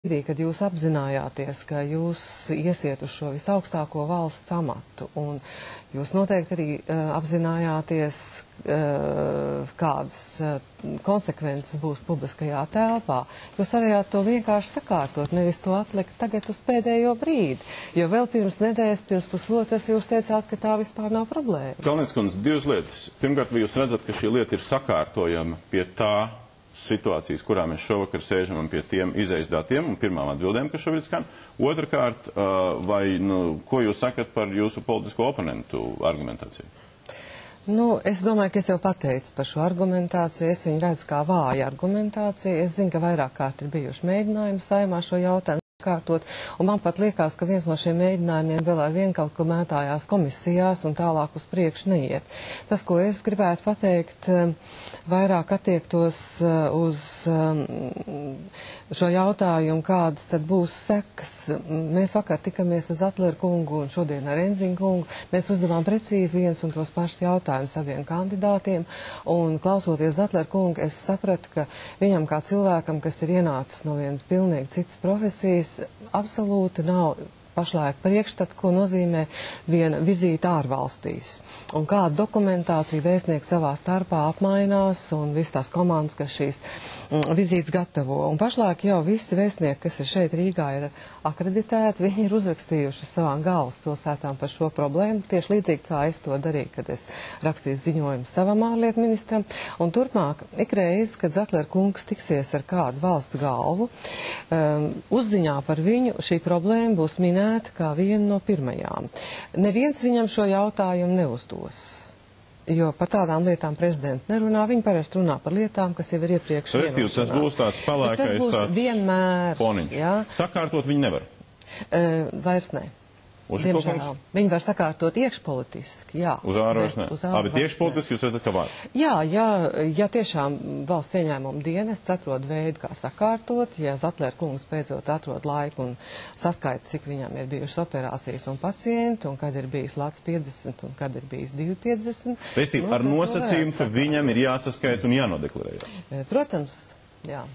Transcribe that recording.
Kad jūs apzinājāties, ka jūs iesiet uz šo visaugstāko valsts amatu, un jūs noteikti arī apzinājāties, kādas konsekvences būs publiskajā telpā, jūs varējāt to vienkārši sakārtot, nevis to atlikt tagad uz pēdējo brīdi. Jo vēl pirms nedēļas, pirms pusotras jūs teicāt, ka tā vispār nav problēma. Kalnietes kundze, divas lietas. Pirmkārt, vai jūs redzat, ka šī lieta ir sakārtojama pie tā situācijas, kurā mēs šovakar sēžam un pie tiem izejas datiem un pirmām atbildēm, kas šobrīd skan. Otrkārt, ko jūs sakat par jūsu politisko oponentu argumentāciju? Es domāju, ka es jau pateicu par šo argumentāciju. Es viņu redzu kā vāju argumentāciju. Es zinu, ka vairāk kārt ir bijuši mēģinājumi Saeimā šo jautājumu kārtot, un man pat liekas, ka viens no šiem mēģinājumiem vēl ar vien kaut ko mētājās komisijās un tālāk uz priekšu neiet. Tas, ko es gribētu pateikt, vairāk attiektos uz šo jautājumu, kādas tad būs sekas. Mēs vakar tikamies ar Zatleru kungu un šodien ar Enziņu kungu. Mēs uzdevām precīzi viens un tos pašus jautājumus abiem kandidātiem, un klausoties Zatleru kungu, es sapratu, ka viņam kā cilvēkam, kas ir ienācis no vienas pilnīgi citas profesijas, absolūti nav pašlaik priekšstat, ko nozīmē viena vizīte ārvalstīs. Un kāda dokumentācija vēstnieki savā starpā apmainās un visas tās komandas, kas šīs vizītes gatavo. Un pašlaik jau visi vēstnieki, kas ir šeit Rīgā, ir akreditēti, viņi ir uzrakstījuši savām galvaspilsētām par šo problēmu, tieši līdzīgi kā es to darīju, kad es rakstīju ziņojumu savam ārlietu ministram. Un turpmāk, ikreiz, kad Zatleru kungs tiksies ar kādu valsts galvu, uzziņā par viņu šī problēma būs minēta kā viena no pirmajām. Neviens viņam šo jautājumu neuzdos. Jo par tādām lietām prezidenti nerunā, viņi parasti runā par lietām, kas jau ir iepriekš vienošanās. Tas būs tāds palākais, tāds vienmēr, poniņš. Jā. Sakārtot viņi nevar? Vairs ne. Diemžēl. Viņi var sakārtot iekšpolitiski, jā. Uz ārvairs ne? Abi iekšpolitiski jūs redzat, ka var? Jā, ja tiešām valsts ieņēmuma dienests atrod veidu, kā sakārtot, ja Zatleru kungs beidzot atrod laiku un saskaita, cik viņam ir bijušas operācijas un pacienti, un kad ir bijis lats 50 un kad ir bijis 250. Ar nosacījumu, ka viņam ir jāsaskaita un jānodeklarējas? Protams, jā.